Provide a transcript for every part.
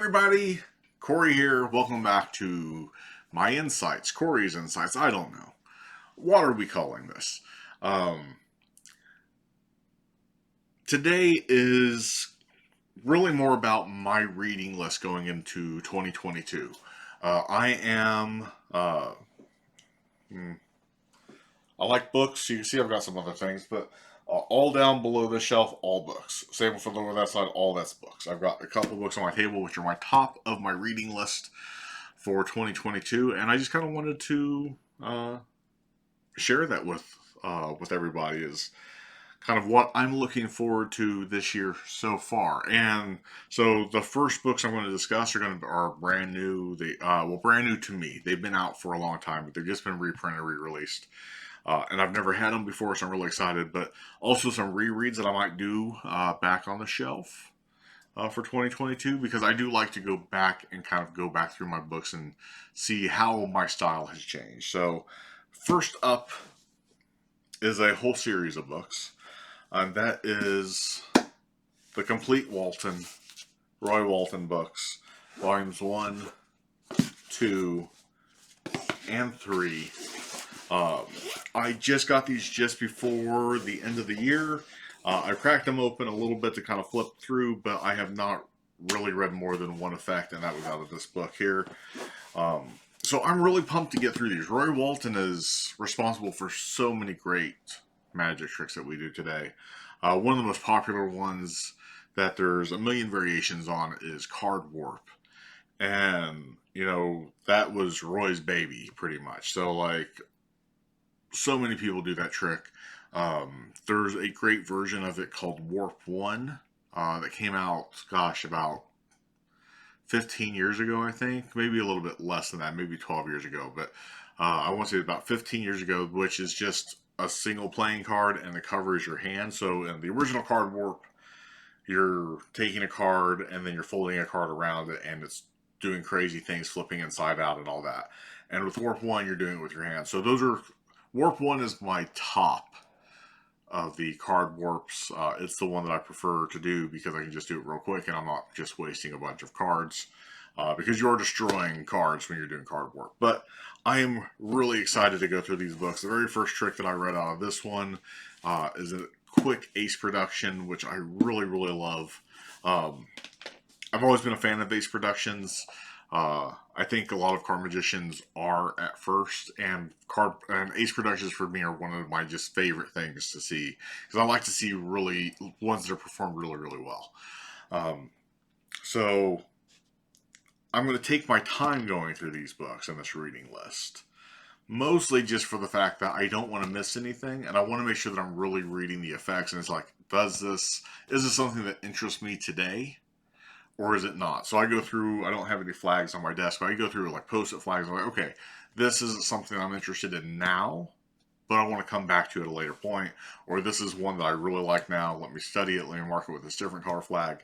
everybody, Corey here. Welcome back to my insights, Corey's insights. I don't know. What are we calling this? Um, Today is really more about my reading list going into 2022. I am. Hmm, I like books. You can see I've got some other things, but all down below this shelf, all books. Same for the over that side, all that's books. I've got a couple books on my table, which are my top of my reading list for 2022, and I just kind of wanted to share that with everybody. Is kind of what I'm looking forward to this year so far. And so the first books I'm going to discuss are brand new. Brand new to me. They've been out for a long time, but they've just been reprinted, re-released. And I've never had them before, so I'm really excited. But also some rereads that I might do back on the shelf for 2022, because I do like to go back and kind of go back through my books and see how my style has changed. So, first up is a whole series of books, and that is the complete Walton, Roy Walton books, volumes 1, 2, and 3. I just got these just before the end of the year. I cracked them open a little bit to kind of flip through, but I have not really read more than one effect, and that was out of this book here. So I'm really pumped to get through these. Roy Walton is responsible for so many great magic tricks that we do today. One of the most popular ones that there's a million variations on is card warp. And, that was Roy's baby, pretty much. So many people do that trick. There's a great version of it called Warp 1 that came out, about 15 years ago, I think. Maybe a little bit less than that, maybe 12 years ago. But I want to say about 15 years ago, which is just a single playing card and the cover is your hand. So in the original card Warp, you're taking a card and then you're folding a card around it and it's doing crazy things, flipping inside out and all that. And with Warp 1, you're doing it with your hand. So Warp 1 is my top of the card warps. It's the one that I prefer to do because I can just do it real quick and I'm not just wasting a bunch of cards. Because you're destroying cards when you're doing card warp. But I am really excited to go through these books. The very first trick that I read out of this one is a quick ace production, which I really, really love. I've always been a fan of ace productions. I think a lot of card magicians are at first, and ace productions for me are one of my just favorite things to see, because I like to see really ones that are performed really, really well. So I'm going to take my time going through these books in this reading list, mostly just for the fact that I don't want to miss anything, and I want to make sure that I'm really reading the effects. And it's like, is this something that interests me today? Or is it not? So I go through, I don't have any flags on my desk, but I go through like post-it flags. I'm like, okay, this isn't something I'm interested in now, but I want to come back to it at a later point. Or this is one that I really like now. Let me study it. Let me mark it with this different color flag.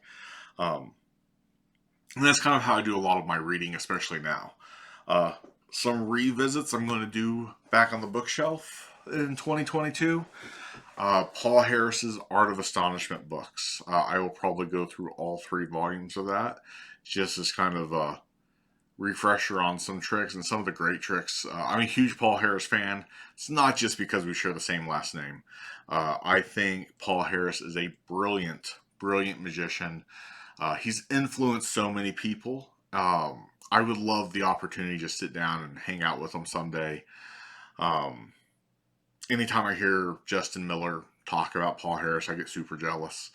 And that's kind of how I do a lot of my reading, especially now. Some revisits I'm going to do back on the bookshelf in 2022. Paul Harris's Art of Astonishment books. I will probably go through all 3 volumes of that, just as kind of a refresher on some tricks and some of the great tricks. I'm a huge Paul Harris fan. It's not just because we share the same last name. I think Paul Harris is a brilliant, brilliant magician. He's influenced so many people. I would love the opportunity to just sit down and hang out with him someday. Anytime I hear Justin Miller talk about Paul Harris, I get super jealous.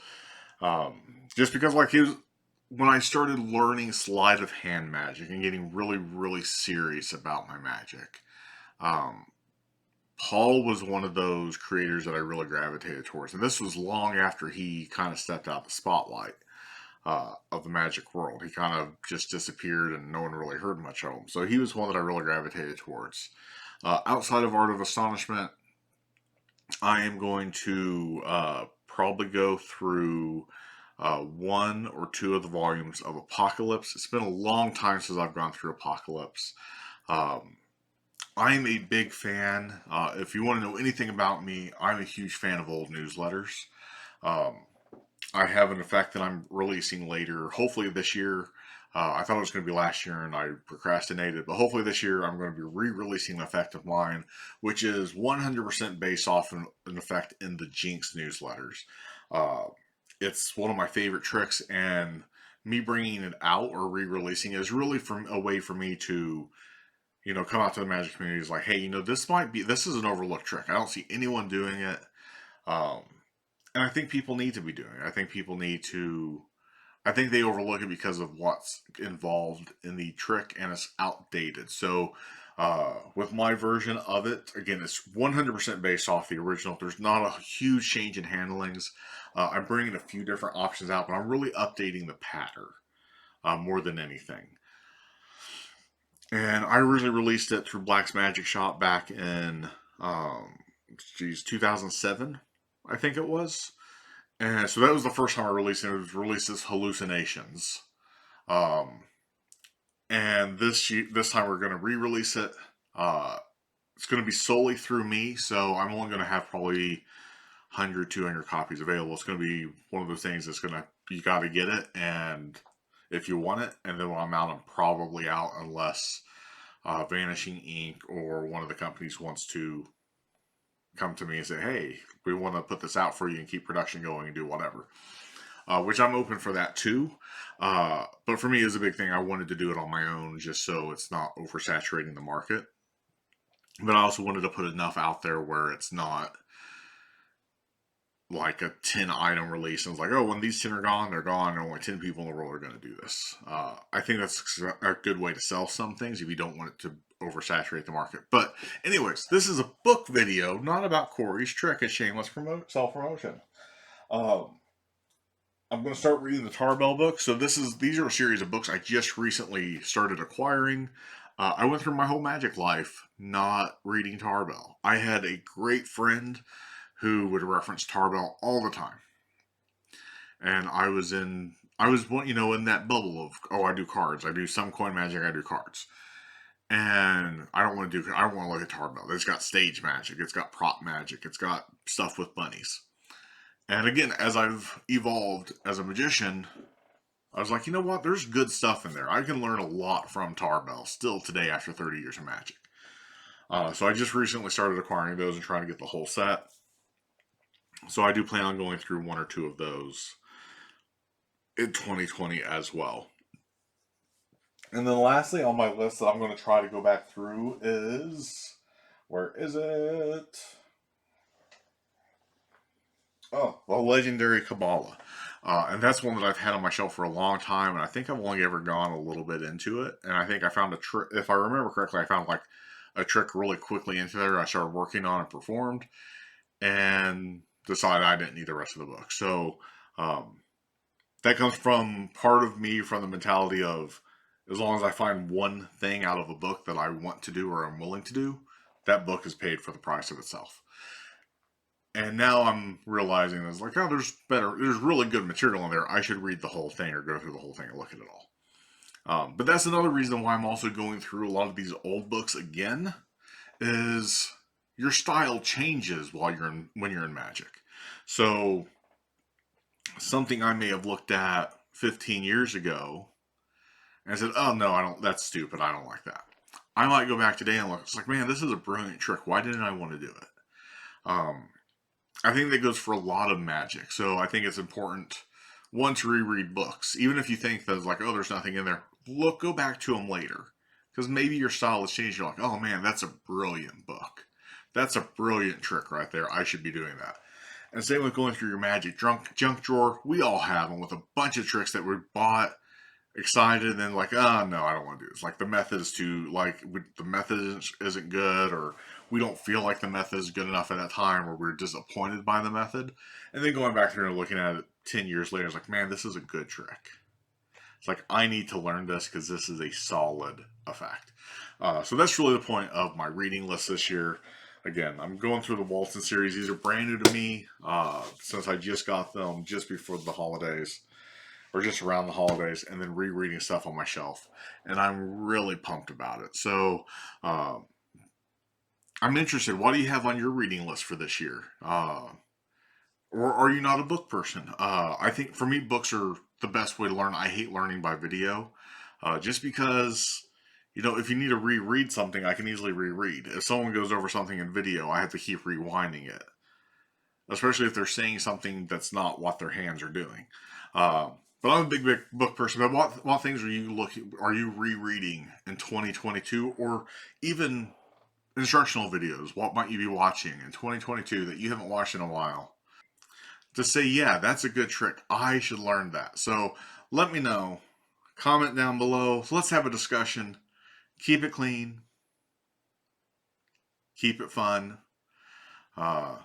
Just because, when I started learning sleight of hand magic and getting really, really serious about my magic, Paul was one of those creators that I really gravitated towards. And this was long after he kind of stepped out the spotlight of the magic world. He kind of just disappeared and no one really heard much of him. So he was one that I really gravitated towards. Outside of Art of Astonishment, I am going to probably go through 1 or 2 of the volumes of Apocalypse. It's been a long time since I've gone through Apocalypse. I'm a big fan. If you want to know anything about me, I'm a huge fan of old newsletters. I have an effect that I'm releasing later, hopefully this year, I thought it was going to be last year and I procrastinated, but hopefully this year I'm going to be re-releasing an effect of mine, which is 100% based off an effect in the Jinx newsletters. Uh, it's one of my favorite tricks, and me bringing it out or re-releasing it is really a way for me to, come out to the Magic community. Is like, hey, this is an overlooked trick. I don't see anyone doing it. Um, and I think people need to be doing it. I think they overlook it because of what's involved in the trick, and it's outdated. So, with my version of it, again, it's 100% based off the original. There's not a huge change in handlings. I'm bringing a few different options out, but I'm really updating the pattern more than anything. And I originally released it through Black's Magic Shop back in, 2007, I think it was. And so that was the first time I released it. It was released as Hallucinations. Um, and this time we're going to re-release it. It's going to be solely through me, so I'm only going to have probably 100, 200 copies available. It's going to be one of those things that's you got to get it, and if you want it, and then when I'm out, I'm probably out unless Vanishing Ink or one of the companies wants to come to me and say, hey, we want to put this out for you and keep production going and do whatever. Which I'm open for that too. But for me, it's a big thing. I wanted to do it on my own just so it's not oversaturating the market. But I also wanted to put enough out there where it's not like a 10 item release and it's like, oh, when these 10 are gone, they're gone, and only 10 people in the world are going to do this. I think that's a good way to sell some things if you don't want it to oversaturate the market. But anyways, this is a book video, not about Corey's trick. It's shameless self-promotion. I'm going to start reading the Tarbell book. So these are a series of books I just recently started acquiring. I went through my whole Magic life not reading Tarbell. I had a great friend who would reference Tarbell all the time, and I was in that bubble of, oh, I do cards, I do some coin magic, I do cards, and I don't want to look at Tarbell. It's got stage magic, it's got prop magic, it's got stuff with bunnies. And again, as I've evolved as a magician, I was like, you know what? There's good stuff in there. I can learn a lot from Tarbell still today after 30 years of Magic. So I just recently started acquiring those and trying to get the whole set. So I do plan on going through one or two of those in 2020 as well. And then lastly on my list that I'm going to try to go back through is... Where is it? Oh, the legendary Kabbalah. And that's one that I've had on my shelf for a long time, and I think I've only ever gone a little bit into it. And I think I found a trick, if I remember correctly, I found like a trick really quickly into there. I started working on and performed, and decided I didn't need the rest of the book. So that comes from part of me from the mentality of, as long as I find one thing out of a book that I want to do or I'm willing to do, that book is paid for the price of itself. And now I'm realizing it's like, oh, there's really good material in there. I should read the whole thing or go through the whole thing and look at it all. But that's another reason why I'm also going through a lot of these old books again, is your style changes when you're in Magic. So something I may have looked at 15 years ago and said, oh no, that's stupid, I don't like that. I might go back today and look, it's like, man, this is a brilliant trick. Why didn't I want to do it? I think that goes for a lot of Magic. So I think it's important, one, to reread books. Even if you think that it's like, oh, there's nothing in there, go back to them later. Because maybe your style has changed. You're like, oh man, that's a brilliant book. That's a brilliant trick right there. I should be doing that. And same with going through your Magic junk drawer. We all have them with a bunch of tricks that we bought, excited, and then like, oh no, I don't want to do this. Like the method is the method isn't good, or we don't feel like the method is good enough at that time, or we're disappointed by the method. And then going back through and looking at it 10 years later, it's like, man, this is a good trick. It's like, I need to learn this because this is a solid effect. So that's really the point of my reading list this year. Again, I'm going through the Walton series. These are brand new to me since I just got them just before the holidays, or just around the holidays, and then rereading stuff on my shelf. And I'm really pumped about it. So I'm interested. What do you have on your reading list for this year? Or are you not a book person? I think for me, books are the best way to learn. I hate learning by video. Just because, if you need to reread something, I can easily reread. If someone goes over something in video, I have to keep rewinding it, especially if they're saying something that's not what their hands are doing. Uh, but I'm a big book person. But what things are you rereading in 2022, or even instructional videos? What might you be watching in 2022 that you haven't watched in a while? To say, yeah, that's a good trick. I should learn that. So let me know. Comment down below. So let's have a discussion. Keep it clean. Keep it fun. Uh,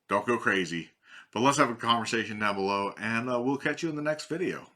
don't go crazy. But let's have a conversation down below, and we'll catch you in the next video.